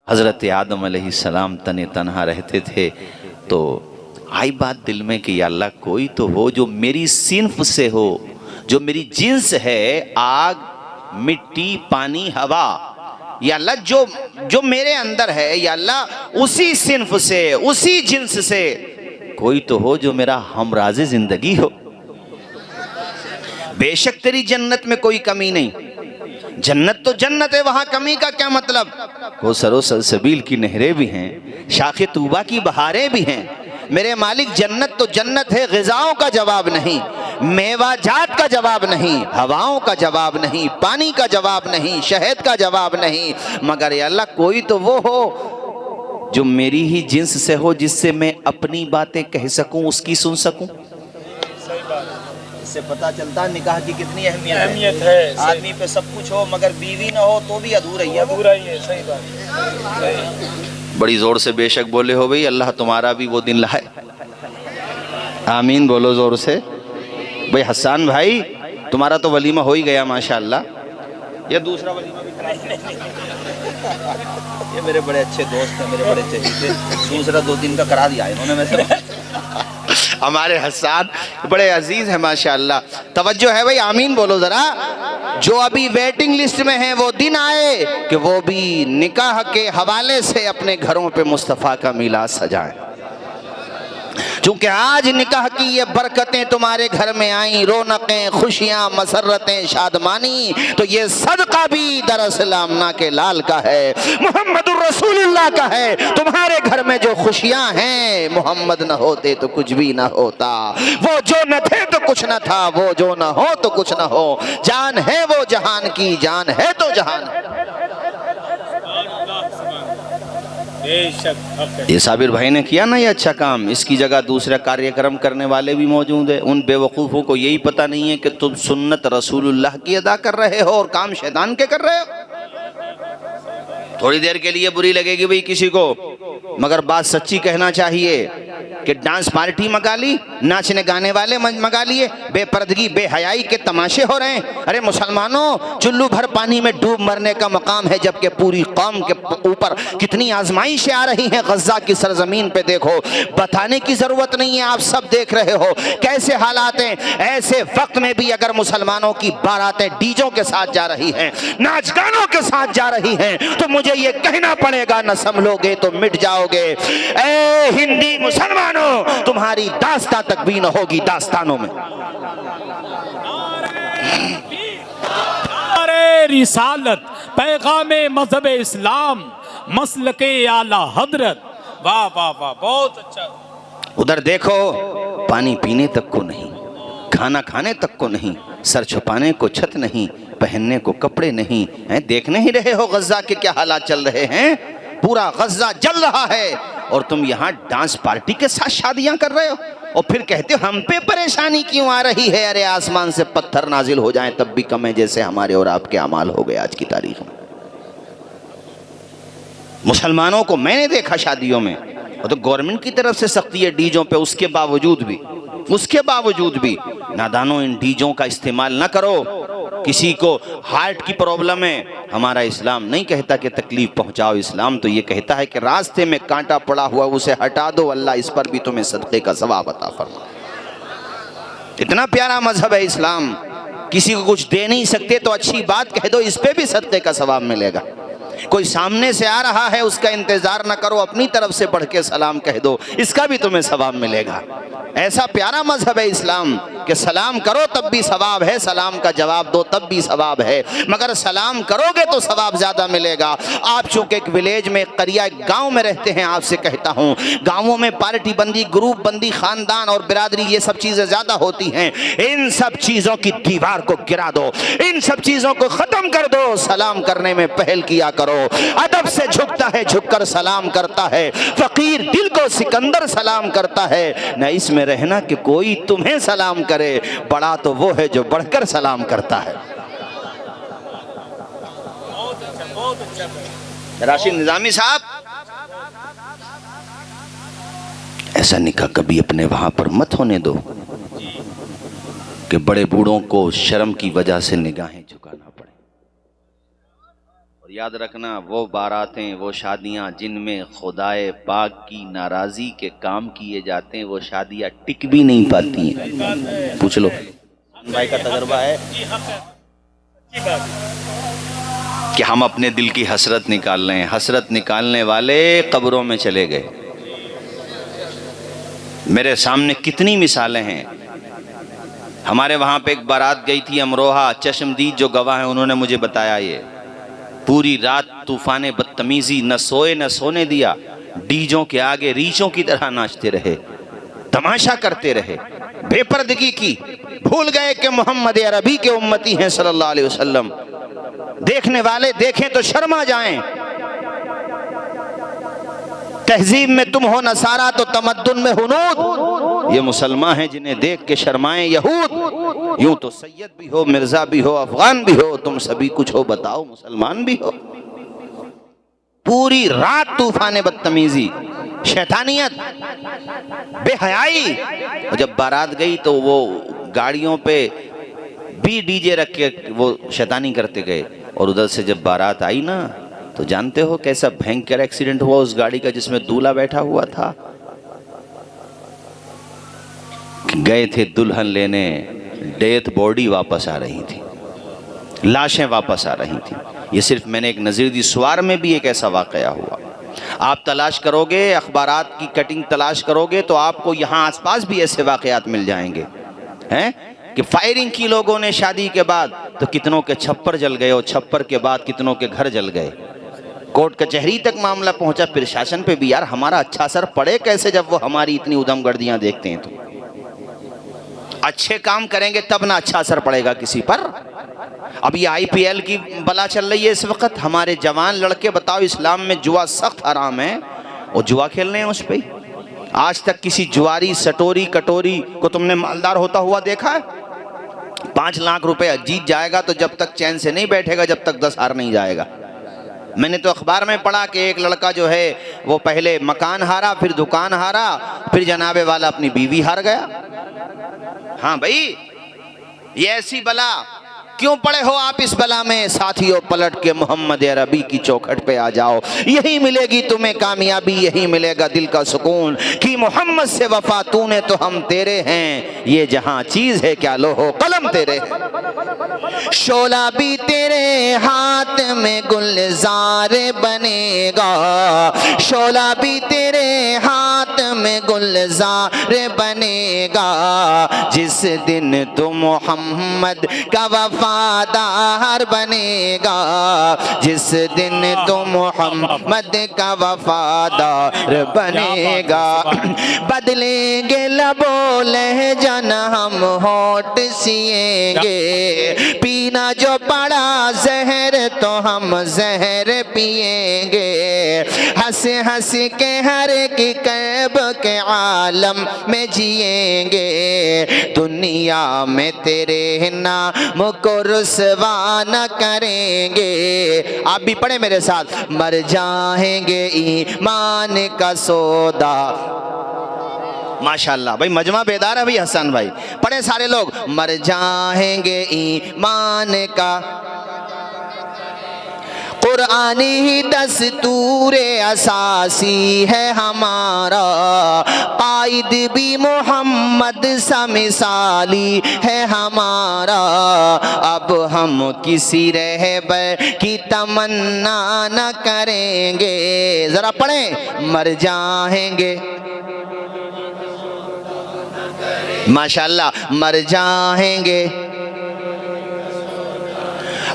حضرت آدم علیہ السلام تن تنہا رہتے تھے تو آئی بات دل میں کہ یا اللہ کوئی تو ہو جو میری صنف سے ہو، جو میری جنس ہے، آگ، مٹی، پانی، ہوا، یا اللہ جو میرے اندر ہے، یا اللہ اسی صنف سے، اسی جنس سے کوئی تو ہو جو میرا ہمراز زندگی ہو۔ بے شک تیری جنت میں کوئی کمی نہیں، جنت تو جنت ہے، وہاں کمی کا کیا مطلب؟ وہ سرو سلسبیل کی نہریں بھی ہیں، شاخ طوبہ کی بہاریں بھی ہیں۔ میرے مالک جنت تو جنت ہے، غذاؤں کا جواب نہیں، میوہ جات کا جواب نہیں، ہواؤں کا جواب نہیں، پانی کا جواب نہیں، شہد کا جواب نہیں، مگر یا اللہ کوئی تو وہ ہو جو میری ہی جنس سے ہو، جس سے میں اپنی باتیں کہہ سکوں، اس کی سن سکوں۔ اس سے پتہ چلتا نکاح کی کتنی اہمیت ہے۔ آدمی پہ سب کچھ ہو مگر بیوی نہ ہو تو بھی ادھورا ہی ہے۔ صحیح بات۔ بڑی زور سے بے شک بولے ہو بھئی، اللہ تمہارا بھی وہ دن لائے۔ آمین بولو زور سے۔ بھئی حسان بھائی تمہارا تو ولیمہ ہو ہی گیا ماشاءاللہ، یہ دوسرا ولیمہ بھی کرا۔ یہ میرے بڑے اچھے دوست ہیں، میرے بڑے چہیتے، دوسرا 2 دن کا کرا دیا انہوں نے میں سے۔ ہمارے حسان بڑے عزیز ہیں ماشاءاللہ۔ توجہ ہے بھئی، آمین بولو ذرا۔ جو ابھی ویٹنگ لسٹ میں ہیں وہ دن آئے کہ وہ بھی نکاح کے حوالے سے اپنے گھروں پہ مصطفیٰ کا میلاد سجائیں۔ چونکہ آج نکاح کی یہ برکتیں تمہارے گھر میں آئیں، رونقیں، خوشیاں، مسرتیں، شادمانی، تو یہ صدقہ بھی دراصل آمنہ کے لال کا ہے، محمد الرسول اللہ کا ہے۔ تمہارے گھر میں جو خوشیاں ہیں، محمد نہ ہوتے تو کچھ بھی نہ ہوتا، وہ جو نہ تھے تو کچھ نہ تھا، وہ جو نہ ہو تو کچھ نہ ہو، جان ہے وہ جہان کی، جان ہے تو جہان ہے۔ یہ صابر بھائی نے کیا نا یہ اچھا کام، اس کی جگہ دوسرا کاریہ کرم کرنے والے بھی موجود ہیں۔ ان بے وقوفوں کو یہی پتہ نہیں ہے کہ تم سنت رسول اللہ کی ادا کر رہے ہو اور کام شیطان کے کر رہے ہو۔ تھوڑی دیر کے لیے بری لگے گی بھئی کسی کو، مگر بات سچی کہنا چاہیے کہ ڈانس پارٹی منگا لی، ناچنے گانے والے منگا لیے، بے پردگی بے حیائی کے تماشے ہو رہے ہیں۔ ارے مسلمانوں، چلو بھر پانی میں ڈوب مرنے کا مقام ہے، جبکہ پوری قوم کے اوپر کتنی آزمائشیں آ رہی ہیں۔ غزہ کی سرزمین پہ دیکھو، بتانے کی ضرورت نہیں ہے، آپ سب دیکھ رہے ہو کیسے حالات ہیں۔ ایسے وقت میں بھی اگر مسلمانوں کی باراتیں ڈیجوں کے ساتھ جا رہی ہیں، ناچ گانوں کے ساتھ جا رہی ہیں، تو مجھے یہ کہنا پڑے گا نہ سنبھلو گے تو مٹ جاؤ گے۔ اے ہندی مسلمانوں، تمہاری داستان تک بھی نہ ہوگی داستانوں میں۔ رسالت، پیغام مذہب اسلام، مسلک اعلیٰ حضرت، واہ واہ واہ، بہت اچھا۔ ادھر دیکھو، پانی پینے تک کو نہیں، کھانا کھانے تک کو نہیں، سر چھپانے کو چھت نہیں، پہننے کو کپڑے نہیں۔ دیکھ نہیں رہے ہو غزہ کے کیا حالات چل رہے ہیں؟ پورا غزہ جل رہا ہے اور تم یہاں ڈانس پارٹی کے ساتھ شادیاں کر رہے ہو، اور پھر کہتے ہو ہم پہ پریشانی کیوں آ رہی ہے؟ ارے آسمان سے پتھر نازل ہو جائیں تب بھی کم ہے، جیسے ہمارے اور آپ کے اعمال ہو گئے آج کی تاریخ میں۔ مسلمانوں کو میں نے دیکھا شادیوں میں، اور تو گورنمنٹ کی طرف سے سختی ہے ڈیجوں پہ، اس کے باوجود بھی نادانوں ان ڈیجوں کا استعمال نہ کرو۔ کسی کو ہارٹ کی پرابلم ہے، ہمارا اسلام نہیں کہتا کہ تکلیف پہنچاؤ، اسلام تو یہ کہتا ہے کہ راستے میں کانٹا پڑا ہوا اسے ہٹا دو، اللہ اس پر بھی تمہیں صدقے کا ثواب عطا فرمائے۔ اتنا پیارا مذہب ہے اسلام، کسی کو کچھ دے نہیں سکتے تو اچھی بات کہہ دو، اس پہ بھی صدقے کا ثواب ملے گا۔ کوئی سامنے سے آ رہا ہے اس کا انتظار نہ کرو، اپنی طرف سے بڑھ کے سلام کہہ دو، اس کا بھی تمہیں ثواب ملے گا۔ ایسا پیارا مذہب ہے اسلام کہ سلام کرو تب بھی ثواب ہے، سلام کا جواب دو تب بھی ثواب ہے، مگر سلام کرو گے تو ثواب زیادہ ملے گا۔ آپ چونکہ ایک ولیج میں، ایک قریہ، ایک گاؤں میں رہتے ہیں، آپ سے کہتا ہوں گاؤں میں پارٹی بندی، گروپ بندی، خاندان اور برادری، یہ سب چیزیں زیادہ ہوتی ہیں۔ ان سب چیزوں کی دیوار کو گرا دو، ان سب چیزوں کو ختم کر دو، سلام کرنے میں پہل کیا کرو۔ ادب سے جھکتا ہے، جھک کر سلام کرتا ہے، فقیر دل کو سکندر سلام کرتا ہے۔ نہ اس میں رہنا کہ کوئی تمہیں سلام کرے، بڑا تو وہ ہے جو بڑھ کر سلام کرتا ہے۔ راشد نظامی صاحب، ایسا نکاح کبھی اپنے وہاں پر مت ہونے دو کہ بڑے بوڑھوں کو شرم کی وجہ سے نگاہیں جھکانا پڑے۔ اور یاد رکھنا وہ باراتیں، وہ شادیاں جن میں خدائے پاک کی ناراضی کے کام کیے جاتے ہیں، وہ شادیاں ٹک بھی نہیں پاتی ہیں. پوچھ لو بھائی کا تجربہ ہے کہ ہم اپنے دل کی حسرت نکال رہے ہیں، حسرت نکالنے والے قبروں میں چلے گئے. میرے سامنے کتنی مثالیں ہیں. ہمارے وہاں پہ ایک بارات گئی تھی امروہہ، چشمدید جو گواہ ہیں انہوں نے مجھے بتایا، یہ پوری رات طوفان بدتمیزی، نہ سوئے نہ سونے دیا، ڈیجوں کے آگے ریچھوں کی طرح ناچتے رہے، تماشا کرتے رہے، بے پردگی کی. بھول گئے کہ محمد عربی کے امتی ہیں صلی اللہ علیہ وسلم. دیکھنے والے دیکھیں تو شرما جائیں. تہذیب میں تم ہو نصارہ تو تمدن میں ہنود. یہ مسلمان ہیں جنہیں دیکھ کے شرمائیں یہود. یوں تو سید بھی ہو، مرزا بھی ہو، افغان بھی ہو، تم سبھی کچھ ہو، بتاؤ مسلمان بھی ہو. پوری رات طوفان بدتمیزی، شیطانیت، بے حیائی. اور جب بارات گئی تو وہ گاڑیوں پہ بھی ڈی جے رکھ کے وہ شیطانی کرتے گئے. اور ادھر سے جب بارات آئی نا تو جانتے ہو کیسا بھینکر ایکسیڈنٹ ہوا اس گاڑی کا جس میں دولہا بیٹھا ہوا تھا. گئے تھے دلہن لینے، ڈیتھ باڈی واپس آ رہی تھی، لاشیں واپس آ رہی تھی. یہ صرف میں نے ایک نظیر دی. سوار میں بھی ایک ایسا واقعہ ہوا. آپ تلاش کرو گے، اخبارات کی کٹنگ تلاش کرو گے تو آپ کو یہاں آس پاس بھی ایسے واقعات مل جائیں گے ہیں کہ فائرنگ کی لوگوں نے شادی کے بعد تو کتنوں کے چھپر جل گئے، اور چھپر کے بعد کتنوں کے گھر جل گئے. کورٹ کچہری تک معاملہ پہنچا. پرشاسن پہ بھی یار ہمارا اچھا اثر پڑے کیسے جب وہ ہماری اتنی ادم گردیاں دیکھتے ہیں. تو اچھے کام کریں گے تب نہ اچھا اثر پڑے گا کسی پر. اب یہ آئی پی ایل کی بلا چل رہی ہے اس وقت. ہمارے جوان لڑکے بتاؤ، اسلام میں جوا سخت حرام ہے، اور جوا کھیل رہے ہیں اس پہ. آج تک کسی جواری سٹوری کٹوری کو تم نے مالدار ہوتا ہوا دیکھا ہے؟ 5 لاکھ روپے جیت جائے گا تو جب تک چین سے نہیں بیٹھے گا جب تک 10 ہار نہیں جائے گا. میں نے تو اخبار میں پڑھا کہ ایک لڑکا جو ہے وہ پہلے مکان ہارا، پھر دکان ہارا، پھر جناب والا اپنی بیوی ہار گیا. ہاں بھائی، یہ ایسی بلا کیوں پڑے ہو آپ اس بلا میں؟ ساتھیوں پلٹ کے محمد عربی کی چوکھٹ پہ آ جاؤ. یہی ملے گی تمہیں کامیابی، یہی ملے گا دل کا سکون کہ محمد سے وفا تو نے تو ہم تیرے ہیں. یہ جہاں چیز ہے کیا لوح و قلم تیرے ہیں. شعلہ بھی تیرے ہاتھ میں گلزار بنے گا، شعلہ بھی تیرے ہاتھ میں گلزار بنے گا. جس دن تو محمد کا وفادار بنے گا، جس دن تو محمد کا وفادار بنے گا. بدلیں گے لب و لہجن ہم ہونٹ سیئیں گے، پینا جو پڑا زہر تو ہم زہر پیئیں گے. ہنس ہنس کے ہر کی کرب کے عالم میں جیئیں گے. دنیا میں تیرے نام کو رسوا نہ کریں گے. آپ بھی پڑھیں میرے ساتھ. مر جائیں گے ایمان کا سودا. ماشاءاللہ بھائی مجمع بیدار ہے بھائی. حسن بھائی پڑھیں سارے لوگ. مر جائیں گے ایمان کا، قرآنی ہی دستور اساسی ہے ہمارا. قائد بھی محمد سا مثالی ہے ہمارا. اب ہم کسی رہبر کی تمنا نہ کریں گے. ذرا پڑھیں. مر جائیں گے، ماشاءاللہ مر جائیں گے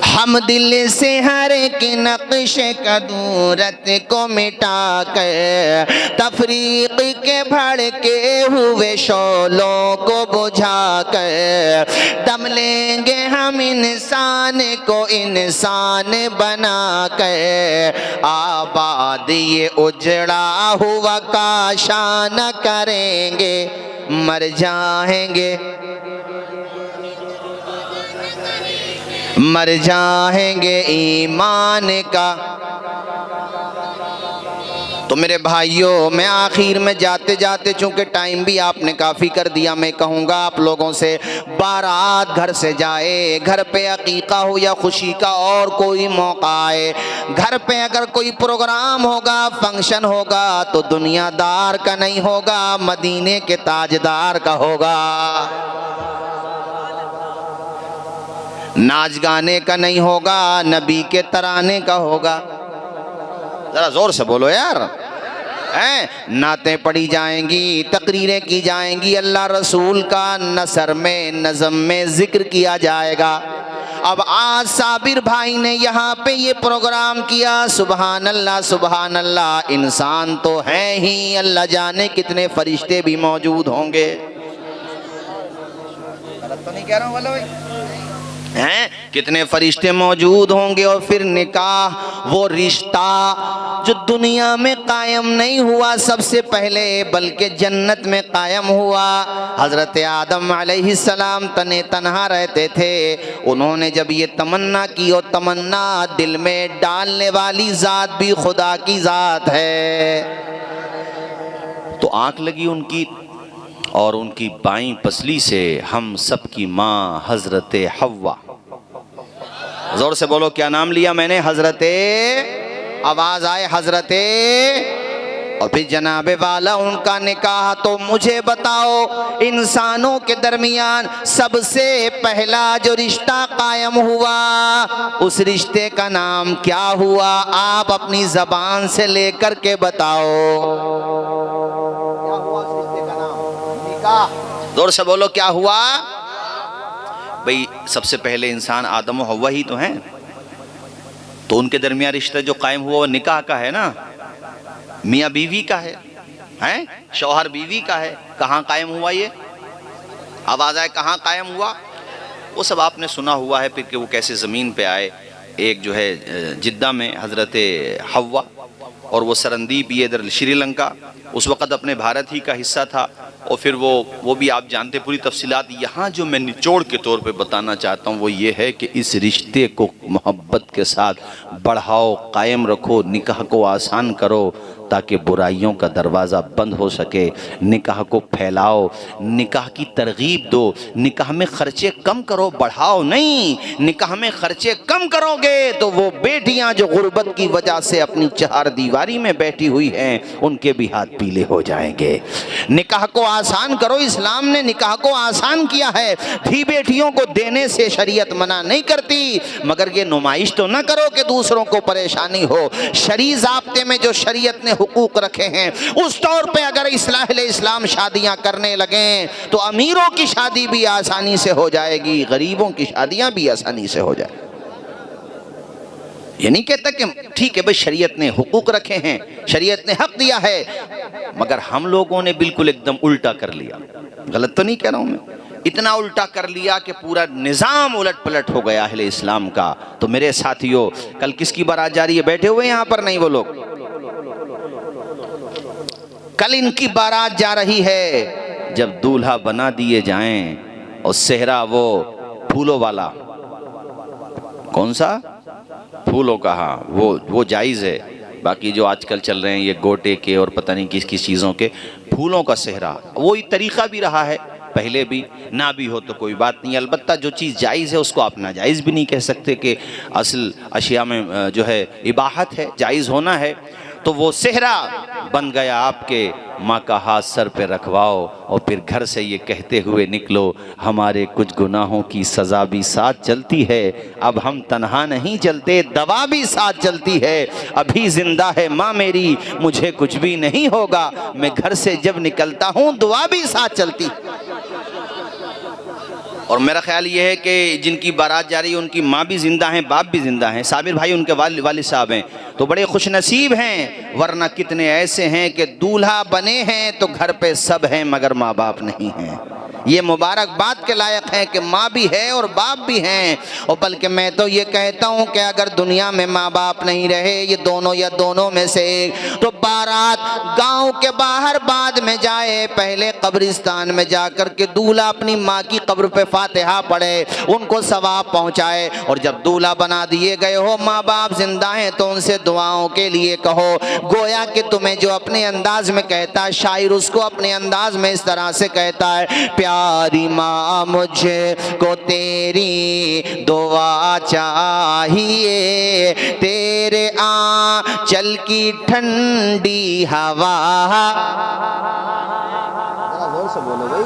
ہم دل سے ہر ایک نقش کدورت کو مٹا کر، تفریق کے بھڑکے ہوئے شعلوں کو بجھا کر. دم لیں گے ہم انسان کو انسان بنا کر. آباد یہ اجڑا ہوا کاشا نہ کریں گے. مر جائیں گے، مر جائیں گے ایمان کا. تو میرے بھائیوں، میں آخر میں جاتے جاتے، چونکہ ٹائم بھی آپ نے کافی کر دیا، میں کہوں گا آپ لوگوں سے، بارات گھر سے جائے، گھر پہ عقیقہ ہو یا خوشی کا اور کوئی موقع آئے، گھر پہ اگر کوئی پروگرام ہوگا، فنکشن ہوگا، تو دنیا دار کا نہیں ہوگا، مدینے کے تاجدار کا ہوگا، ناچ گانے کا نہیں ہوگا، نبی کے ترانے کا ہوگا۔ ذرا زور سے بولو یار، نعتیں پڑھی جائیں گی، تقریریں کی جائیں گی، اللہ رسول کا نثر میں، نظم میں ذکر کیا جائے گا۔ اب آج صابر بھائی نے یہاں پہ یہ پروگرام کیا، سبحان اللہ سبحان اللہ، انسان تو ہے ہی، اللہ جانے کتنے فرشتے بھی موجود ہوں گے۔ غلط تو نہیں کہہ رہا ہوں بھائی؟ کتنے فرشتے موجود ہوں گے، اور پھر نکاح، وہ رشتہ جو دنیا میں قائم نہیں ہوا سب سے پہلے، بلکہ جنت میں قائم ہوا۔ حضرت آدم علیہ السلام تنہا رہتے تھے، انہوں نے جب یہ تمنا کی، اور تمنا دل میں ڈالنے والی ذات بھی خدا کی ذات ہے، تو آنکھ لگی ان کی، اور ان کی بائیں پسلی سے ہم سب کی ماں حضرت حوا، زور سے بولو کیا نام لیا میں نے؟ حضرت، آواز آئے حضرت، اور پھر جناب والا ان کا نکاح۔ تو مجھے بتاؤ، انسانوں کے درمیان سب سے پہلا جو رشتہ قائم ہوا، اس رشتے کا نام کیا ہوا؟ آپ اپنی زبان سے لے کر کے بتاؤ، کیا ہوا اس رشتے کا نام؟ نکاح۔ زور سے بولو کیا ہوا؟ بھئی سب سے پہلے انسان آدم و حوا ہی تو ہیں، تو ان کے درمیان رشتہ جو قائم ہوا وہ نکاح کا ہے نا، میاں بیوی کا ہے، شوہر بیوی کا ہے۔ کہاں قائم ہوا یہ؟ آواز آئے کہاں قائم ہوا؟ وہ سب آپ نے سنا ہوا ہے، پھر کہ وہ کیسے زمین پہ آئے۔ ایک جو ہے جدہ میں حضرت حوا، اور وہ سرندیپ یہ ادھر شری لنکا، اس وقت اپنے بھارت ہی کا حصہ تھا، اور پھر وہ بھی آپ جانتے پوری تفصیلات۔ یہاں جو میں نچوڑ کے طور پہ بتانا چاہتا ہوں وہ یہ ہے کہ اس رشتے کو محبت کے ساتھ بڑھاؤ، قائم رکھو، نکاح کو آسان کرو تاکہ برائیوں کا دروازہ بند ہو سکے، نکاح کو پھیلاؤ، نکاح کی ترغیب دو، نکاح میں خرچے کم کرو، بڑھاؤ نہیں۔ نکاح میں خرچے کم کرو گے تو وہ بیٹیاں جو غربت کی وجہ سے اپنی چہار دیواری میں بیٹھی ہوئی ہیں، ان کے بھی ہاتھ پیلے ہو جائیں گے۔ نکاح کو آسان کرو، اسلام نے نکاح کو آسان کیا ہے، دھی بیٹیوں کو دینے سے شریعت منع نہیں کرتی، مگر یہ نمائش تو نہ کرو کہ دوسروں کو پریشانی ہو۔ شرعی ضابطے میں جو شریعت نے حقوق رکھے ہیں، اس طور پہ اگر اصلاح اسلام شادیاں کرنے لگیں تو امیروں کی شادی بھی آسانی سے ہو جائے گی، غریبوں کی شادیاں بھی آسانی سے ہو جائے گی۔ یہ نہیں کہتا کہ ٹھیک ہے بھئی شریعت نے حقوق رکھے ہیں، شریعت نے حق دیا ہے، مگر ہم لوگوں نے بالکل ایک دم الٹا کر لیا۔ غلط تو نہیں کہہ رہا ہوں میں؟ اتنا الٹا کر لیا کہ پورا نظام الٹ پلٹ ہو گیا اہل اسلام کا۔ تو میرے ساتھیوں، کل کس کی بارات جا رہی ہے؟ بیٹھے ہوئے یہاں پر نہیں وہ لوگ؟ کل ان کی بارات جا رہی ہے، جب دولہا بنا دیے جائیں اور صحرا وہ پھولوں والا، کون سا؟ پھولوں کا، ہاں وہ جائز ہے، باقی جو آج کل چل رہے ہیں یہ گوٹے کے اور پتہ نہیں کس کس چیزوں کے، پھولوں کا صحرا، وہی طریقہ بھی رہا ہے پہلے بھی، نہ بھی ہو تو کوئی بات نہیں۔ البتہ جو چیز جائز ہے اس کو آپ ناجائز بھی نہیں کہہ سکتے، کہ اصل اشیاء میں جو ہے اباحت ہے، جائز ہونا ہے۔ تو وہ صحرا بن گیا آپ کے، ماں کا ہاتھ سر پہ رکھواؤ اور پھر گھر سے یہ کہتے ہوئے نکلو، ہمارے کچھ گناہوں کی سزا بھی ساتھ چلتی ہے، اب ہم تنہا نہیں چلتے، دوا بھی ساتھ چلتی ہے، ابھی زندہ ہے ماں میری، مجھے کچھ بھی نہیں ہوگا، میں گھر سے جب نکلتا ہوں دعا بھی ساتھ چلتی۔ اور میرا خیال یہ ہے کہ جن کی بارات جا رہی ہے ان کی ماں بھی زندہ ہیں، باپ بھی زندہ ہیں، صابر بھائی ان کے والد صاحب ہیں، تو بڑے خوش نصیب ہیں۔ ورنہ کتنے ایسے ہیں کہ دولہا بنے ہیں تو گھر پہ سب ہیں مگر ماں باپ نہیں ہیں۔ یہ مبارک بات کے لائق ہے کہ ماں بھی ہے اور باپ بھی ہیں، اور بلکہ میں تو یہ کہتا ہوں کہ اگر دنیا میں ماں باپ نہیں رہے، یہ دونوں یا دونوں میں سے ایک، تو بارات گاؤں کے باہر بعد میں جائے، پہلے قبرستان میں جا کر کے دولہا اپنی ماں کی قبر پہ فاتحہ پڑھے، ان کو ثواب پہنچائے، اور جب دولہا بنا دیے گئے ہو، ماں باپ زندہ ہیں تو ان سے دعاؤں کے لیے کہو. گویا کہ تمہیں جو اپنے انداز میں کہتا ہے شاعر اس کو اپنے انداز میں اس طرح سے کہتا ہے, پیاری ماں مجھے کو تیری دعا چاہیے, تیرے آنچل کی ٹھنڈی ہوا. زور سے بولو بھائی,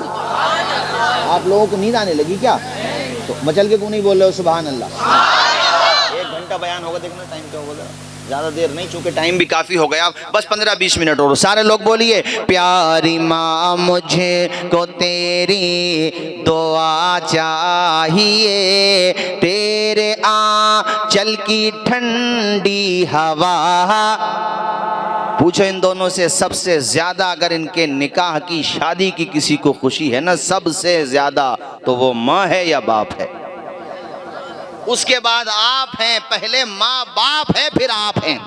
آپ لوگوں کو نیند آنے لگی کیا؟ تو مچل کے کیوں نہیں بول رہے ہو سبحان اللہ؟ 1 گھنٹہ بیان ہوگا, دیکھنا ٹائم کیا ہوگا, زیادہ دیر نہیں چونکہ ٹائم بھی کافی ہو گیا, بس 15-20 منٹ اور. سارے لوگ بولیے, پیاری ماں مجھے کو تیری دعا چاہیے, تیرے آنچل کی ٹھنڈی ہوا. پوچھو ان دونوں سے سب سے زیادہ اگر ان کے نکاح کی شادی کی کسی کو خوشی ہے نا, سب سے زیادہ تو وہ ماں ہے یا باپ ہے؟ اس کے بعد آپ ہیں, پہلے ماں باپ ہے پھر آپ ہیں.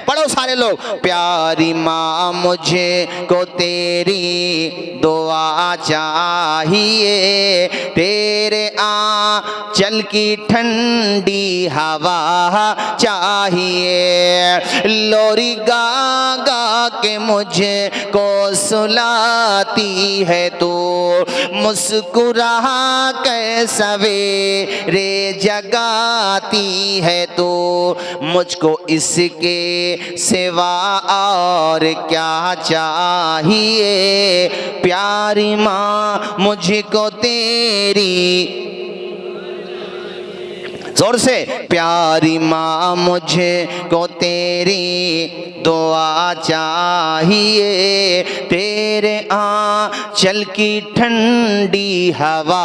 پڑھو سارے لوگ, پیاری ماں مجھے کو تیری دعا چاہیے, تیرے آنچل کی ٹھنڈی ہوا چاہیے, لوری گا گا کے مجھے کو سلاتی ہے تو, مسکرا کے سویرے جگاتی ہے تو, مجھ کو اس کے سوا اور کیا چاہیے, پیاری ماں مجھ کو تیری, زور سے, پیاری ماں مجھے کو تیری دعا چاہیے, تیرے آنچل کی ٹھنڈی ہوا,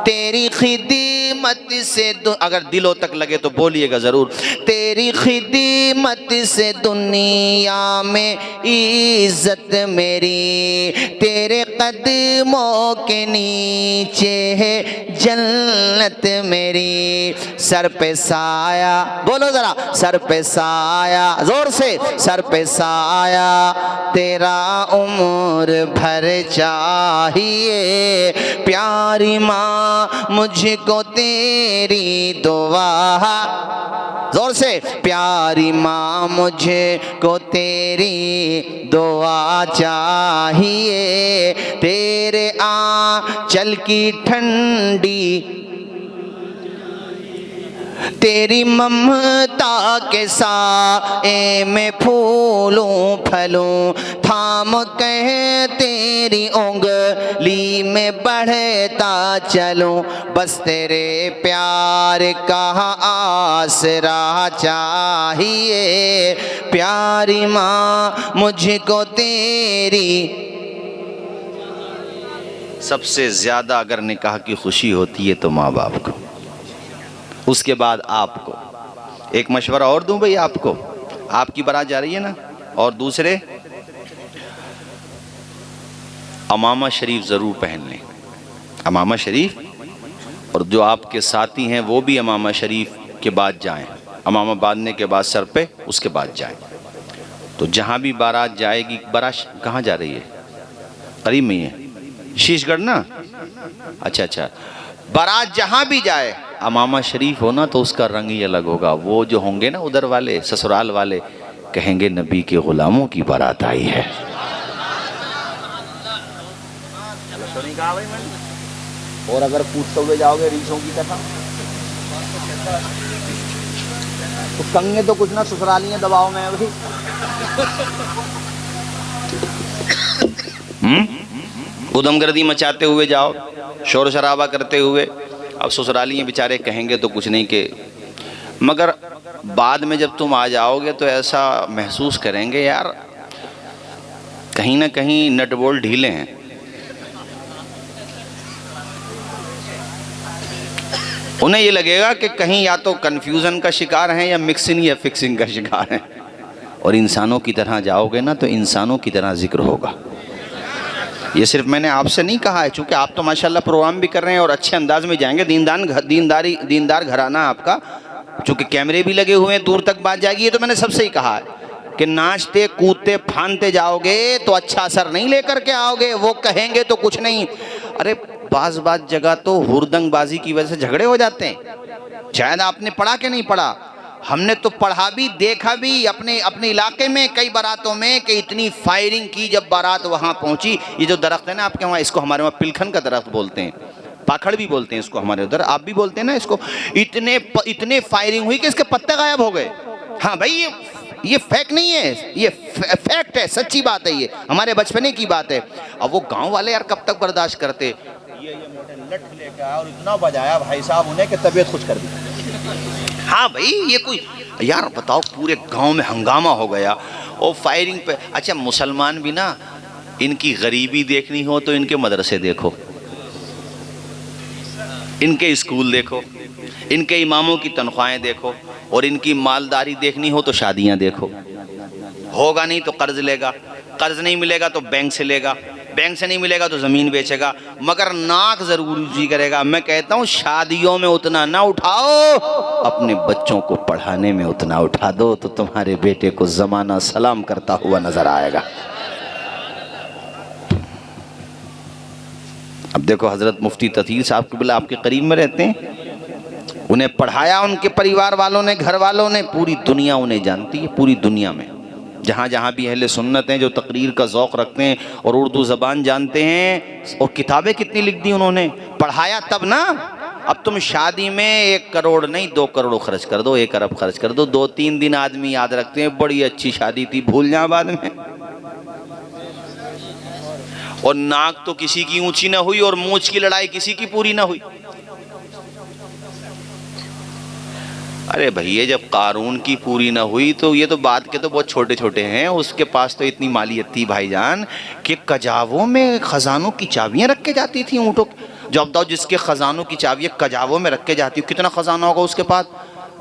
تیری خدمت سے اگر دلوں تک لگے تو بولیے گا ضرور, تیری خدمت سے دنیا میں عزت میری, تیرے قدموں کے نیچے ہے جنت میری, سر پہ سایہ, بولو ذرا, سر پہ سایہ, زور سے, سر پہ سایہ تیرا عمر بھر چاہیے, پیاری ماں مجھ کو تیری دعا, زور سے, پیاری ماں مجھے کو تیری دعا چاہیے, تیرے آنچل کی ٹھنڈی, تیری ممتا کے سائے میں پھولوں پھلوں, تھام کے تیری انگلی میں بڑھتا چلوں, بس تیرے پیار کا آسرا چاہیے, پیاری ماں مجھ کو تیری. سب سے زیادہ اگر نکاح کی خوشی ہوتی ہے تو ماں باپ کو, اس کے بعد آپ کو. ایک مشورہ اور دوں بھئی آپ کو, آپ کی بارات جا رہی ہے نا, اور دوسرے امامہ شریف ضرور پہن لیں, امامہ شریف, اور جو آپ کے ساتھی ہیں وہ بھی امامہ شریف کے بعد جائیں, امامہ باندھنے کے بعد سر پہ, اس کے بعد جائیں. تو جہاں بھی بارات جائے گی, بارات کہاں جا رہی ہے؟ قریب میں ہی ہے, شیش گڑھ نا, اچھا, بارات جہاں بھی جائے امامہ شریف ہونا تو اس کا رنگ ہی الگ ہوگا. وہ جو ہوں گے نا ادھر والے سسرال والے, کہیں گے نبی کے غلاموں کی بارات آئی ہے. اور اگر پوچھتے ہوئے جاؤ گے ریچھوں کی طرح تو کنگے تو کچھ نہ سسرالیاں دباؤ میں ابھی. ادھم گردی مچاتے ہوئے جاؤ, شور شرابہ کرتے ہوئے, اب سسرالیاں بیچارے کہیں گے تو کچھ نہیں کہ, مگر بعد میں جب تم آ جاؤ گے تو ایسا محسوس کریں گے یار کہیں نہ کہیں نٹ بولٹ ڈھیلے ہیں. انہیں یہ لگے گا کہ کہیں یا تو کنفیوژن کا شکار ہیں یا مکسنگ یا فکسنگ کا شکار ہیں. اور انسانوں کی طرح جاؤ گے نا تو انسانوں کی طرح ذکر ہوگا. یہ صرف میں نے آپ سے نہیں کہا ہے, چونکہ آپ تو ماشاءاللہ پروگرام بھی کر رہے ہیں اور اچھے انداز میں جائیں گے, دیندار گھرانہ آپ کا, چونکہ کیمرے بھی لگے ہوئے ہیں, دور تک بات جائے گی. یہ تو میں نے سب سے ہی کہا ہے کہ ناچتے کودتے پھاندتے جاؤ گے تو اچھا اثر نہیں لے کر کے آؤ گے, وہ کہیں گے تو کچھ نہیں. ارے بعض جگہ تو ہردنگ بازی کی وجہ سے جھگڑے ہو جاتے ہیں, شاید آپ نے پڑھا کہ نہیں پڑھا, ہم نے تو پڑھا بھی دیکھا بھی اپنے علاقے میں کئی باراتوں میں کہ اتنی فائرنگ کی جب بارات وہاں پہنچی. یہ جو درخت ہے نا آپ کے وہاں، اس کو ہمارے وہاں پلکھن کا درخت بولتے ہیں، پاکھڑ بھی بولتے ہیں اس کو ہمارے ادھر، آپ بھی بولتے ہیں نا اس کو. اتنے فائرنگ ہوئی کہ اس کے پتے غائب ہو گئے. ہاں بھائی یہ فیک نہیں ہے، یہ فیکٹ ہے، سچی بات ہے، یہ ہمارے بچپنے کی بات ہے. اب وہ گاؤں والے یار کب تک برداشت کرتے. یہ موٹے لٹ لے کے آیا اور اتنا بجایا بھائی صاحب انہیں کہ طبیعت خوش کر دی. ہاں بھائی یہ کوئی یار بتاؤ، پورے گاؤں میں ہنگامہ ہو گیا اور فائرنگ پہ. اچھا مسلمان بھی نا، ان کی غریبی دیکھنی ہو تو ان کے مدرسے دیکھو، ان کے اسکول دیکھو، ان کے اماموں کی تنخواہیں دیکھو، اور ان کی مالداری دیکھنی ہو تو شادیاں دیکھو. ہوگا نہیں تو قرض لے گا، قرض نہیں ملے گا تو بینک سے لے گا، بینک سے نہیں ملے گا تو زمین بیچے گا، مگر ناک ضرور اونچی کرے گا. میں کہتا ہوں شادیوں میں اتنا نہ اٹھاؤ، اپنے بچوں کو پڑھانے میں اتنا اٹھا دو تو تمہارے بیٹے کو زمانہ سلام کرتا ہوا نظر آئے گا. اب دیکھو حضرت مفتی تطہیر صاحب قبلہ آپ کے قریب میں رہتے ہیں، انہیں پڑھایا ان کے پریوار والوں نے، گھر والوں نے، پوری دنیا انہیں جانتی ہے. پوری دنیا میں جہاں جہاں بھی اہل سنت ہیں جو تقریر کا ذوق رکھتے ہیں اور اردو زبان جانتے ہیں، اور کتابیں کتنی لکھ دی انہوں نے، پڑھایا تب نا. اب تم شادی میں 1 کروڑ نہیں 2 کروڑ خرچ کر دو، 1 ارب خرچ کر دو، 2-3 دن آدمی یاد رکھتے ہیں بڑی اچھی شادی تھی، بھول جائیں بعد میں. اور ناک تو کسی کی اونچی نہ ہوئی اور مونچھ کی لڑائی کسی کی پوری نہ ہوئی. ارے بھئی جب قارون کی پوری نہ ہوئی تو یہ تو بات کے تو بہت چھوٹے چھوٹے ہیں. اس کے پاس تو اتنی مالیت تھی بھائی جان کہ کجاووں میں خزانوں کی چابیاں رکھ کے جاتی تھیں اونٹوں. جو اب جس کے خزانوں کی چابیاں کجاووں میں رکھ کے جاتی، کتنا خزانہ ہوگا اس کے پاس.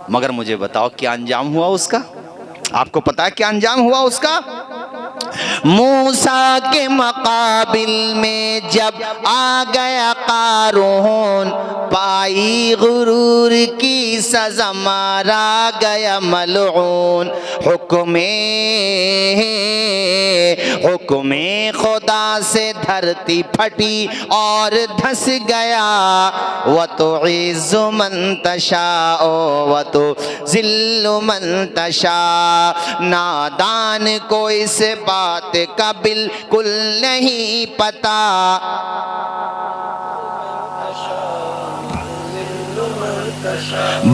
مگر مجھے بتاؤ کیا انجام ہوا اس کا؟ آپ کو پتا ہے کیا انجام ہوا اس کا؟ موسیٰ کے مقابل میں جب آ گیا قارون، پائی غرور کی سزا مارا گیا ملعون. حکم خدا سے دھرتی پھٹی اور دھس گیا. وَتُعِزُّ مَن تَشَاءُ وَتُذِلُّ مَن تَشَاءُ. نادان کو اس بات کا بالکل نہیں پتا.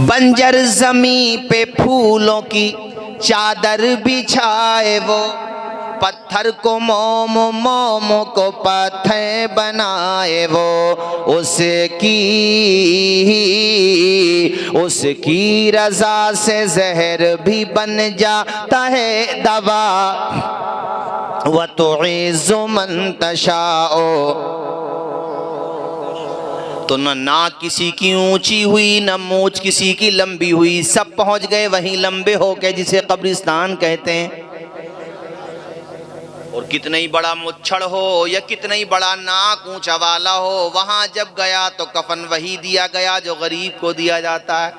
بنجر زمین پہ پھولوں کی چادر بچھائے وہ، پتھر کو موم کو پتھر بنائے وہ. اس کی رضا سے زہر بھی بن جاتا ہے دوا. وَتُعِزُّ مَن تَشَاءُ. تو نہ ناک کسی کی اونچی ہوئی، نہ مونچھ کسی کی لمبی ہوئی، سب پہنچ گئے وہیں لمبے ہو کے جسے قبرستان کہتے ہیں. اور کتنا ہی بڑا مچھڑ ہو یا کتنا ہی بڑا ناک اونچا والا ہو، وہاں جب گیا تو کفن وہی دیا گیا جو غریب کو دیا جاتا ہے.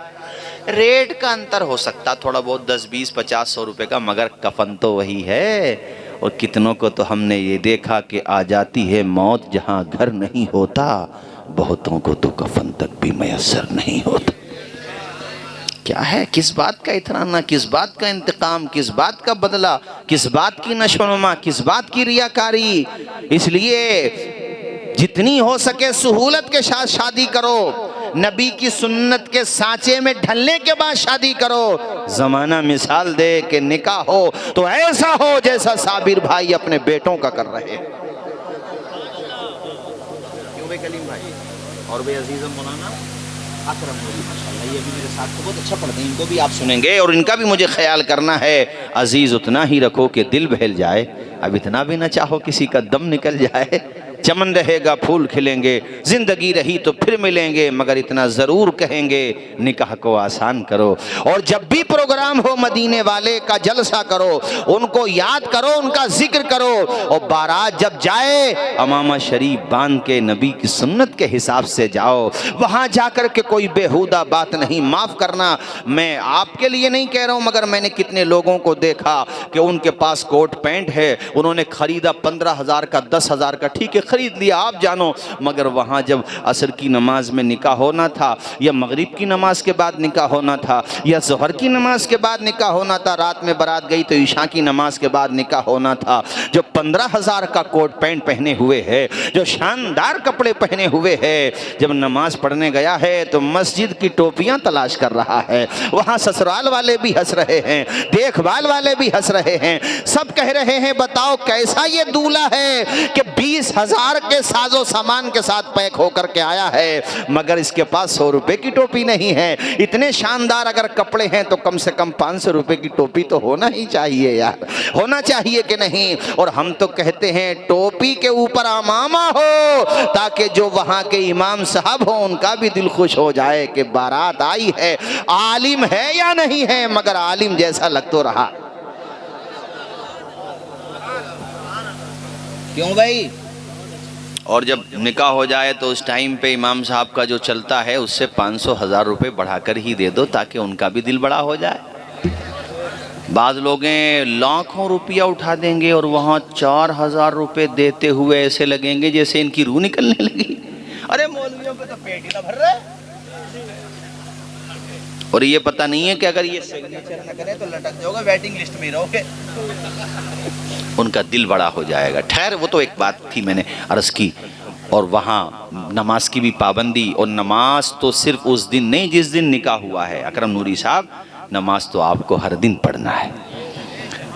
ریٹ کا انتر ہو سکتا تھوڑا بہت 10 20 50 100 روپے کا، مگر کفن تو وہی ہے. اور کتنوں کو تو ہم نے یہ دیکھا کہ آ جاتی ہے موت جہاں گھر نہیں ہوتا، بہتوں کو تو کفن تک بھی میسر نہیں ہوتا. کیا ہے؟ کس بات کا اترانا، کس بات کا انتقام، کس بات کا بدلہ، کس بات کی نشو و نما، کس بات کی ریاکاری. اس لیے جتنی ہو سکے سہولت کے ساتھ شادی کرو، نبی کی سنت کے سانچے میں ڈھلنے کے بعد شادی کرو. زمانہ مثال دے کہ نکاح ہو تو ایسا ہو جیسا صابر بھائی اپنے بیٹوں کا کر رہے ہیں. کیوں بھائی کلیم بھائی اور بھائی عزیزم مولانا اکرم مولی ماشاءاللہ، یہ بھی میرے ساتھ کو بہت اچھا پڑھتے ہیں، ان کو بھی آپ سنیں گے اور ان کا بھی مجھے خیال کرنا ہے. عزیز اتنا ہی رکھو کہ دل بہل جائے، اب اتنا بھی نہ چاہو کسی کا دم نکل جائے. چمن رہے گا پھول کھلیں گے، زندگی رہی تو پھر ملیں گے، مگر اتنا ضرور کہیں گے نکاح کو آسان کرو. اور جب بھی پروگرام ہو مدینے والے کا جلسہ کرو، ان کو یاد کرو، ان کا ذکر کرو. اور بارات جب جائے امامہ شریف باندھ کے نبی کی سنت کے حساب سے جاؤ. وہاں جا کر کے کوئی بیہودہ بات نہیں. معاف کرنا، میں آپ کے لیے نہیں کہہ رہا ہوں، مگر میں نے کتنے لوگوں کو دیکھا کہ ان کے پاس کوٹ پینٹ ہے، انہوں نے خریدا 15,000 کا 10,000 کا. ٹھیک ہے خرید لیا آپ جانو، مگر وہاں جب عصر کی نماز میں نکاح ہونا تھا، یا مغرب کی نماز کے بعد نکاح ہونا تھا، یا ظہر کی نماز کے بعد نکاح ہونا تھا، رات میں بارات گئی تو عشاء کی نماز کے بعد نکاح ہونا تھا، جو 15,000 کا کوٹ پینٹ پہنے ہوئے ہے، جو شاندار کپڑے پہنے ہوئے ہے، جب نماز پڑھنے گیا ہے تو مسجد کی ٹوپیاں تلاش کر رہا ہے، وہاں سسرال والے بھی ہنس رہے ہیں، دیکھ بھال والے بھی ہنس رہے ہیں، سب کہہ رہے ہیں بتاؤ کیسا یہ دولہا ہے کہ 20,000 کے ساز و سامان کے ساتھ پیک ہو کر کے آیا ہے، مگر اس کے پاس 100 روپے کی ٹوپی نہیں ہے۔ اتنے شاندار اگر کپڑے ہیں تو کم سے کم 500 روپے کی ٹوپی تو ہونا ہی چاہیے یار، ہونا چاہیے کہ نہیں؟ اور ہم تو کہتے ہیں ٹوپی کے اوپر امامہ ہو تاکہ جو وہاں کے امام صاحب ہوں ان کا بھی دل خوش ہو جائے کہ بارات آئی ہے، عالم ہے یا نہیں ہے مگر عالم جیسا لگ تو رہا۔ کیوں بھائی؟ اور جب نکاح ہو جائے تو اس ٹائم پہ امام صاحب کا جو چلتا ہے اس سے 500,000 روپے بڑھا کر ہی دے دو تاکہ ان کا بھی دل بڑا ہو جائے۔ بعض لوگیں لاکھوں روپیہ اٹھا دیں گے اور وہاں 4,000 روپے دیتے ہوئے ایسے لگیں گے جیسے ان کی روح نکلنے لگی۔ ارے مولویوں پہ تو پیٹ ہی نہ بھر رہا ہے، اور یہ پتہ نہیں ہے کہ اگر یہ سگنیچر نہ کرے تو لٹک جاؤ گے، ویٹنگ لسٹ میں رہو گے، ان کا دل بڑا ہو جائے گا۔ خیر وہ تو ایک بات تھی میں نے عرض کی۔ اور وہاں نماز کی بھی پابندی، اور نماز تو صرف اس دن نہیں جس دن نکاح ہوا ہے اکرم نوری صاحب، نماز تو آپ کو ہر دن پڑھنا ہے۔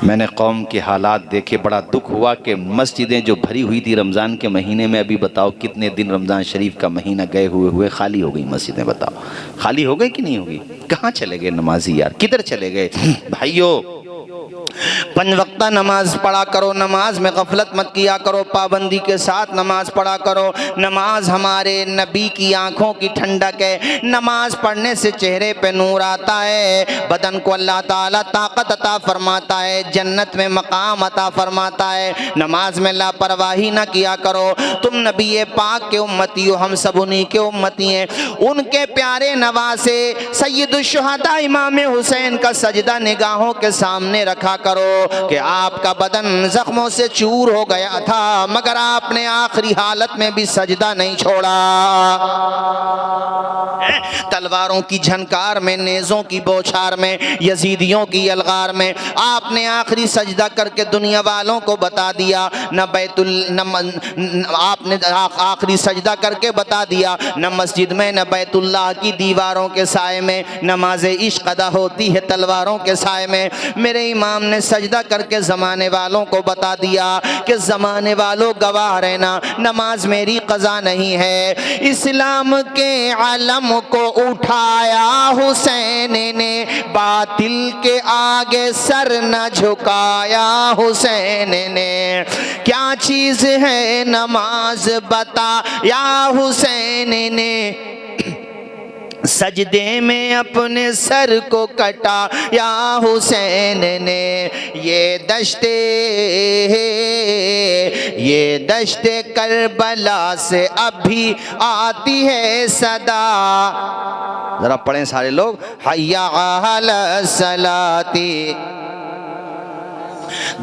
میں نے قوم کے حالات دیکھے، بڑا دکھ ہوا کہ مسجدیں جو بھری ہوئی تھی رمضان کے مہینے میں، ابھی بتاؤ کتنے دن رمضان شریف کا مہینہ گئے ہوئے خالی ہو گئی مسجدیں، بتاؤ خالی ہو گئی کہ نہیں ہوگی؟ کہاں چلے گئے نمازی یار، کدھر چلے گئے؟ بھائیو 5 وقتہ نماز پڑھا کرو، نماز میں غفلت مت کیا کرو، پابندی کے ساتھ نماز پڑھا کرو۔ نماز ہمارے نبی کی آنکھوں کی ٹھنڈک ہے، نماز پڑھنے سے چہرے پہ نور آتا ہے، بدن کو اللہ تعالیٰ طاقت عطا فرماتا ہے، جنت میں مقام عطا فرماتا ہے۔ نماز میں لاپرواہی نہ کیا کرو، تم نبی پاک کے امتی ہو، ہم سب انہی کے امتی ہیں۔ ان کے پیارے نواسے سید الشہداء امام حسین کا سجدہ نگاہوں کے سامنے رکھا کرو کہ آپ کا بدن زخموں سے چور ہو گیا تھا مگر آپ نے آخری حالت میں بھی سجدہ نہیں چھوڑا۔ تلواروں کی جھنکار میں، نیزوں کی بوچھار میں، یزیدیوں کی یلغار میں آپ نے آخری سجدہ کر کے دنیا والوں کو بتا دیا، آپ نے آخری سجدہ کر کے بتا دیا، نہ مسجد میں نہ بیت اللہ کی دیواروں کے سائے میں نماز عشق ادا ہوتی ہے تلواروں کے سائے میں۔ میرے امام نے سجدہ کر کے زمانے والوں کو بتا دیا کہ زمانے والوں گواہ رہنا، نماز میری قضا نہیں ہے۔ اسلام کے علم کو اٹھایا حسین نے، باطل کے آگے سر نہ جھکایا حسین نے۔ کیا چیز ہے نماز بتا یا حسین نے، سجدے میں اپنے سر کو کٹا یا حسین نے۔ یہ دشت کربلا سے اب بھی آتی ہے صدا، ذرا پڑھیں سارے لوگ، حی علی الصلاۃ،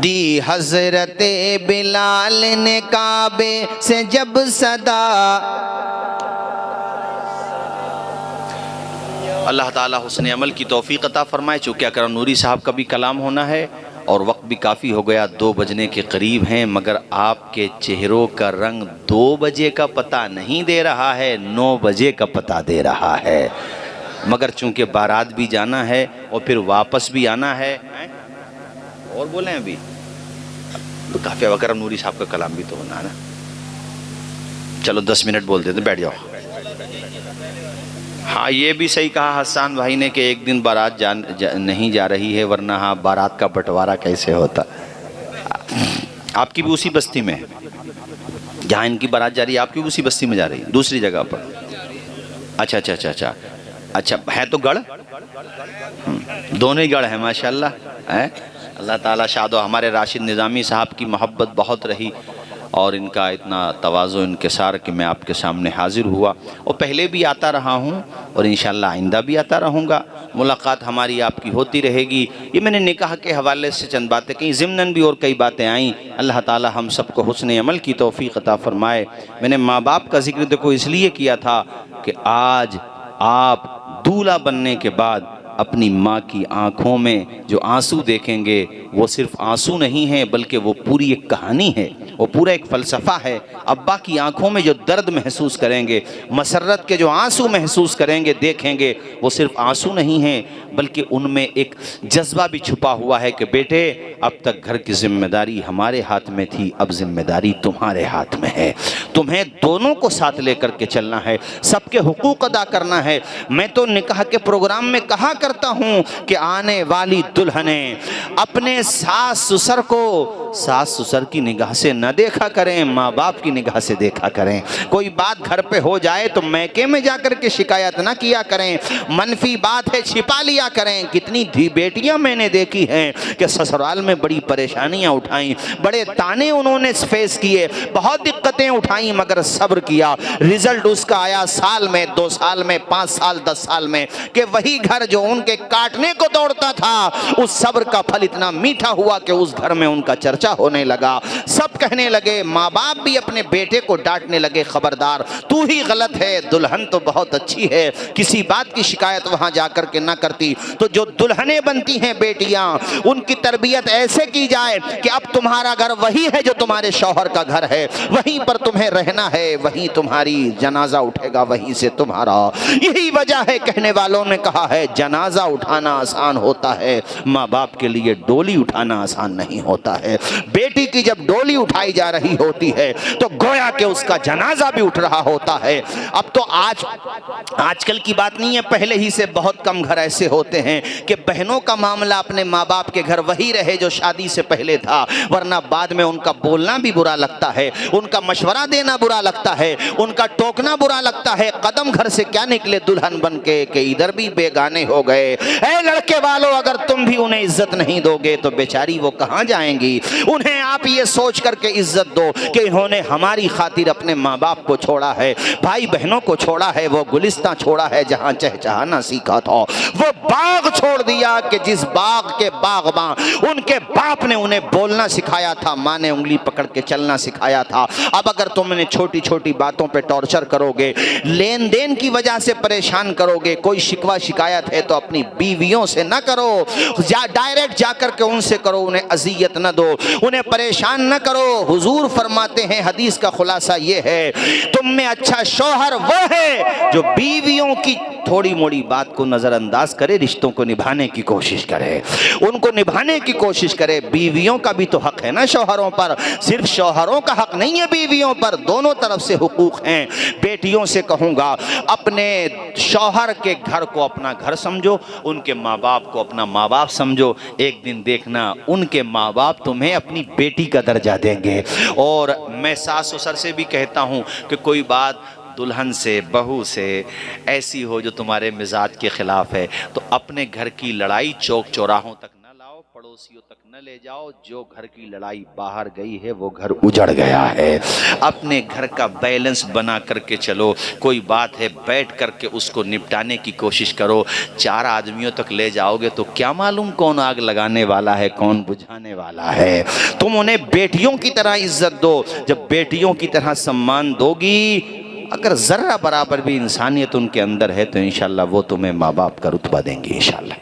دی حضرت بلال نے کعبے سے جب صدا۔ اللہ تعالیٰ حسن عمل کی توفیق عطا فرمائے۔ چونکہ اکرم نوری صاحب کا بھی کلام ہونا ہے اور وقت بھی کافی ہو گیا، 2 بجنے کے قریب ہیں، مگر آپ کے چہروں کا رنگ 2 بجے کا پتہ نہیں دے رہا ہے، 9 بجے کا پتہ دے رہا ہے۔ مگر چونکہ بارات بھی جانا ہے اور پھر واپس بھی آنا ہے، اور بولیں ابھی کافی، اکرم نوری صاحب کا کلام بھی تو ہونا ہے نا۔ چلو 10 منٹ بول دیتے، بیٹھ جاؤ۔ ہاں یہ بھی صحیح کہا حسان بھائی نے کہ ایک دن بارات نہیں جا رہی ہے، ورنہ ہاں بارات کا بٹوارہ کیسے ہوتا۔ آپ کی بھی اسی بستی میں ہے جہاں ان کی بارات جا رہی ہے، آپ کی بھی اسی بستی میں جا رہی ہے، دوسری جگہ پر؟ اچھا اچھا اچھا اچھا اچھا، ہے تو گڑھ، دونوں ہی گڑھ ہیں ماشاءاللہ۔ اللہ تعالیٰ شاد و ہمارے راشد نظامی صاحب کی محبت بہت رہی، اور ان کا اتنا تواضع انکسار کہ میں آپ کے سامنے حاضر ہوا، اور پہلے بھی آتا رہا ہوں اور انشاءاللہ آئندہ بھی آتا رہوں گا۔ ملاقات ہماری آپ کی ہوتی رہے گی۔ یہ میں نے نکاح کے حوالے سے چند باتیں کہیں، ضمناً بھی اور کئی باتیں آئیں۔ اللہ تعالی ہم سب کو حسن عمل کی توفیق عطا فرمائے۔ میں نے ماں باپ کا ذکر دیکھو اس لیے کیا تھا کہ آج آپ دولہا بننے کے بعد اپنی ماں کی آنکھوں میں جو آنسو دیکھیں گے وہ صرف آنسو نہیں ہیں بلکہ وہ پوری ایک کہانی ہے، وہ پورا ایک فلسفہ ہے۔ ابا کی آنکھوں میں جو درد محسوس کریں گے، مسرت کے جو آنسو محسوس کریں گے، دیکھیں گے، وہ صرف آنسو نہیں ہیں بلکہ ان میں ایک جذبہ بھی چھپا ہوا ہے کہ بیٹے اب تک گھر کی ذمہ داری ہمارے ہاتھ میں تھی، اب ذمہ داری تمہارے ہاتھ میں ہے، تمہیں دونوں کو ساتھ لے کر کے چلنا ہے، سب کے حقوق ادا کرنا ہے۔ میں تو نکاح کے پروگرام میں کہا کرتا ہوں کہ آنے والی دلہنیں اپنے ساس سسر کو ساس سسر کی نگاہ سے نہ دیکھا کریں، ماں باپ کی نگاہ سے دیکھا کریں۔ کوئی بات گھر پہ ہو جائے تو میکے میں جا کر کے شکایت نہ کیا کریں، منفی بات ہے چھپا لیا کریں۔ کتنی بیٹیاں میں نے دیکھی ہیں کہ سسرال میں بڑی پریشانیاں اٹھائیں، بڑے تانے انہوں نے فیس کیے، بہت دقتیں اٹھائیں، مگر صبر کیا۔ رزلٹ اس کا آیا سال میں، 2 سال میں، 5 سال، 10 سال میں، کہ وہی گھر جو ان کے کاٹنے کو دوڑتا تھا، اس صبر کا پھل اتنا میٹھا ہوا کہ اس گھر میں ان کا چرچا ہونے لگا۔ سب کہنے لگے، ماں باپ بھی اپنے بیٹے کو ڈانٹنے لگے، خبردار تو ہی غلط ہے، دلہن تو بہت اچھی ہے، کسی بات کی شکایت وہاں جا کر کے نہ کرتی۔ تو جو دلہنیں بنتی ہیں بیٹیاں، ان کی تربیت ایسے کی جائے کہ اب تمہارا گھر وہی ہے جو تمہارے شوہر کا گھر ہے، وہیں پر تمہیں رہنا ہے، وہیں تمہاری جنازہ اٹھے گا، وہیں سے تمہارا۔ یہی وجہ ہے کہنے والوں نے کہا ہے جنازہ اٹھانا آسان ہوتا ہے، ماں باپ کے لیے ڈولی اٹھانا آسان نہیں ہوتا ہے۔ بیٹی کی جب ڈولی اٹھائی جا رہی ہوتی ہے تو گویا کہ اس کا جنازہ بھی اٹھ رہا ہوتا ہے۔ اب تو آج کل کی بات نہیں ہے، پہلے ہی سے بہت کم گھر ایسے ہوتے ہیں کہ بہنوں کا معاملہ اپنے ماں باپ کے گھر وہی رہے جو شادی سے پہلے تھا، ورنہ بعد میں ان کا بولنا بھی برا لگتا ہے، ان کا مشورہ دینا برا لگتا ہے، ان کا ٹوکنا برا لگتا ہے۔ قدم گھر سے کیا نکلے دلہن بن کے کہ ادھر بھی بیگانے ہو گئے۔ اے لڑکے والوں، اگر تم بھی انہیں عزت نہیں دو گے تو بیچاری وہ کہاں جائیں گی؟ انہیں آپ یہ سوچ کر کے عزت دو کہ انہوں نے ہماری خاطر اپنے ماں باپ کو چھوڑا ہے، بھائی بہنوں کو چھوڑا ہے، وہ گلستان چھوڑا ہے جہاں چہچہانا سیکھا تھا، وہ باغ چھوڑ دیا کہ جس باغ کے باغباں ان کے باپ نے انہیں بولنا سکھایا تھا، ماں نے انگلی پکڑ کے چلنا سکھایا تھا۔ اب اگر تم نے چھوٹی چھوٹی باتوں پہ ٹارچر کرو گے، لین دین کی وجہ سے پریشان کرو گے، کوئی شکوہ شکایت ہے تو اپنی بیویوں سے نہ کرو، ڈائریکٹ جا کر کے ان سے کرو، انہیں اذیت نہ دو، انہیں پریشان نہ کرو۔ حضور فرماتے ہیں، حدیث کا خلاصہ یہ ہے، تم میں اچھا شوہر وہ ہے جو بیویوں کی تھوڑی موڑی بات کو نظر انداز کرے، رشتوں کو نبھانے کی کوشش کرے، ان کو نبھانے کی کوشش کرے۔ بیویوں کا بھی تو حق ہے نا شوہروں پر، صرف شوہروں کا حق نہیں ہے بیویوں پر، دونوں طرف سے حقوق ہیں۔ بیٹیوں سے کہوں گا، اپنے شوہر کے گھر کو اپنا گھر سمجھو، ان کے ماں باپ کو اپنا ماں باپ سمجھو۔ ایک دن دیکھنا ان کے ماں باپ تمہیں اپنی بیٹی کا درجہ دیں گے۔ اور میں ساس سسر سے بھی کہتا ہوں کہ کوئی بات دلہن سے، بہو سے ایسی ہو جو تمہارے مزاج کے خلاف ہے تو اپنے گھر کی لڑائی چوک چوراہوں تک نہ لاؤ، پڑوسیوں تک نہ لے جاؤ۔ جو گھر کی لڑائی باہر گئی ہے وہ گھر اجڑ گیا ہے۔ اپنے گھر کا بیلنس بنا کر کے چلو، کوئی بات ہے بیٹھ کر کے اس کو نپٹانے کی کوشش کرو۔ 4 آدمیوں تک لے جاؤ گے تو کیا معلوم کون آگ لگانے والا ہے، کون بجھانے والا ہے۔ تم انہیں بیٹیوں کی طرح عزت دو، جب بیٹیوں کی طرح سمان دو گی، اگر ذرہ برابر بھی انسانیت ان کے اندر ہے تو انشاءاللہ وہ تمہیں ماں باپ کا رتبہ دیں گے انشاءاللہ۔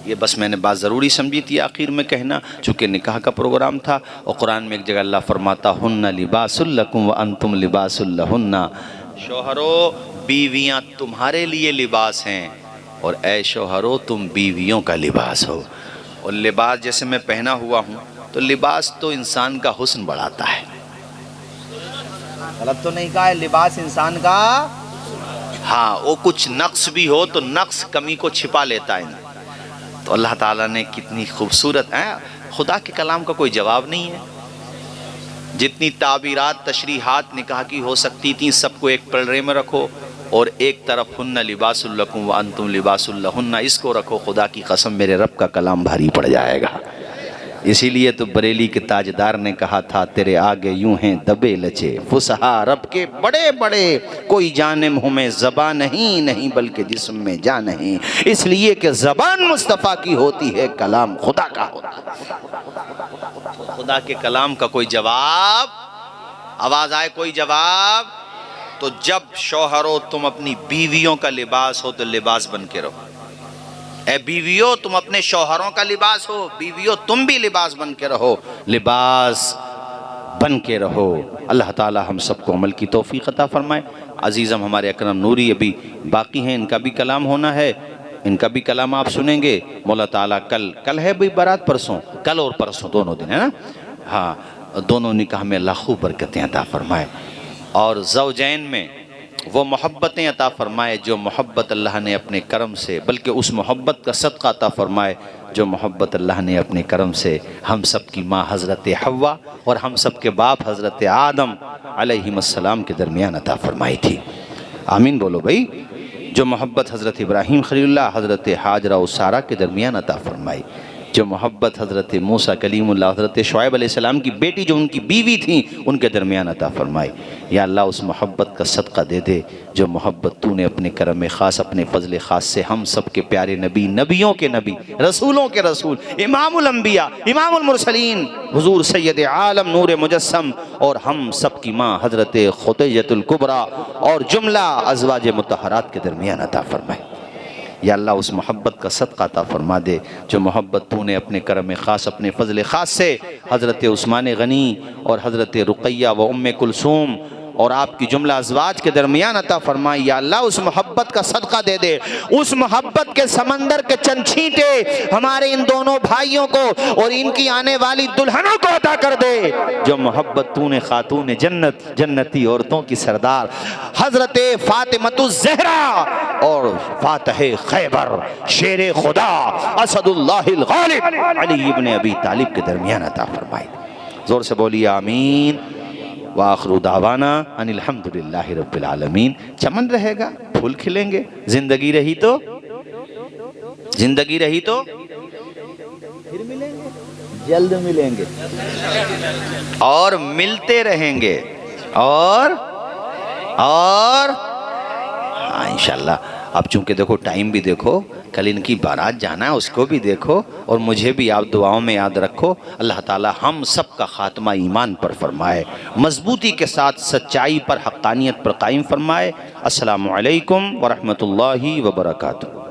یہ بس میں نے بات ضروری سمجھی تھی آخر میں کہنا، چونکہ نکاح کا پروگرام تھا۔ اور قرآن میں ایک جگہ اللہ فرماتا ہن لباس لکم وانتم لباس لہن، شوہرو بیویاں تمہارے لیے لباس ہیں اور اے شوہرو تم بیویوں کا لباس ہو۔ اور لباس جیسے میں پہنا ہوا ہوں تو لباس تو انسان کا حسن بڑھاتا ہے، غلط تو نہیں کہا ہے، لباس انسان کا، ہاں وہ کچھ نقص بھی ہو تو نقص کمی کو چھپا لیتا ہے۔ تو اللہ تعالیٰ نے کتنی خوبصورت ہے، خدا کے کلام کا کوئی جواب نہیں ہے۔ جتنی تعبیرات تشریحات نکاح کی ہو سکتی تھیں سب کو ایک پلڑے میں رکھو، اور ایک طرف ہن لباس لکم وانتم لباس لہن، اس کو رکھو۔ خدا کی قسم میرے رب کا کلام بھاری پڑ جائے گا۔ اسی لیے تو بریلی کے تاجدار نے کہا تھا تیرے آگے یوں ہیں دبے لچے فصحا رب کے بڑے بڑے، کوئی جانم ہوں میں زبان نہیں بلکہ جسم میں جان نہیں، اس لیے کہ زبان مصطفیٰ کی ہوتی ہے، کلام خدا کا ہوتا ہے۔ خدا کے کلام کا کوئی جواب، آواز آئے کوئی جواب؟ تو جب شوہرو تم اپنی بیویوں کا لباس ہو تو لباس بن کے رہو۔ اے بیویوں تم اپنے شوہروں کا لباس ہو، بیویوں تم بھی لباس بن کے رہو، لباس بن کے رہو۔ اللہ تعالی ہم سب کو عمل کی توفیق عطا فرمائے۔ عزیزم ہمارے اکرم نوری ابھی باقی ہیں، ان کا بھی کلام ہونا ہے، ان کا بھی کلام آپ سنیں گے۔ مولا تعالیٰ کل ہے بھی برات، پرسوں، کل اور پرسوں دونوں دن ہے نا، ہاں دونوں نکاح میں اللہ خوب برکتیں عطا فرمائے، اور زوجین میں وہ محبتیں عطا فرمائے جو محبت اللہ نے اپنے کرم سے، بلکہ اس محبت کا صدقہ عطا فرمائے جو محبت اللہ نے اپنے کرم سے ہم سب کی ماں حضرت حوا اور ہم سب کے باپ حضرت آدم علیہ السلام کے درمیان عطا فرمائی تھی۔ آمین بولو بھائی۔ جو محبت حضرت ابراہیم خلیل اللہ حضرت حاجرہ و سارہ کے درمیان عطا فرمائی، جو محبت حضرت موسیٰ کلیم اللہ حضرت شعیب علیہ السلام کی بیٹی جو ان کی بیوی تھیں ان کے درمیان عطا فرمائی، یا اللہ اس محبت کا صدقہ دے دے جو محبت تو نے اپنے کرم خاص، اپنے فضل خاص سے ہم سب کے پیارے نبی، نبیوں کے نبی، رسولوں کے رسول، امام الانبیاء، امام المرسلین، حضور سید عالم نور مجسم، اور ہم سب کی ماں حضرت خدیجہ الکبریٰ اور جملہ ازواج مطہرات کے درمیان عطا فرمائے۔ یا اللہ اس محبت کا صدقہ عطا فرما دے جو محبت تو نے اپنے کرم خاص، اپنے فضل خاص سے حضرت عثمان غنی اور حضرت رقیہ و ام کلثوم اور آپ کی جملہ ازواج کے درمیان عطا فرمائی۔ یا اللہ اس محبت کا صدقہ دے دے، اس محبت کے سمندر کے چند چھینٹے ہمارے ان دونوں بھائیوں کو اور ان کی آنے والی دلہنوں کو عطا کر دے جو محبت تو نے خاتون جنت، جنتی عورتوں کی سردار حضرت فاطمۃ الزہرا اور فاتح خیبر، شیر خدا، اسد اللہ الغالب علی ابن ابی طالب کے درمیان عطا فرمائی۔ زور سے بولیے آمین۔ وآخر دعوانا ان الحمدللہ رب العالمین۔ چمن رہے گا، پھول کھلیں گے، زندگی رہی تو پھر ملیں گے، جلد ملیں گے اور ملتے رہیں گے، اور ہاں انشاءاللہ۔ اب چونکہ دیکھو ٹائم بھی دیکھو، کل ان کی بارات جانا ہے، اس کو بھی دیکھو، اور مجھے بھی آپ دعاؤں میں یاد رکھو۔ اللہ تعالی ہم سب کا خاتمہ ایمان پر فرمائے، مضبوطی کے ساتھ سچائی پر، حقانیت پر قائم فرمائے۔ السلام علیکم ورحمۃ اللہ وبرکاتہ۔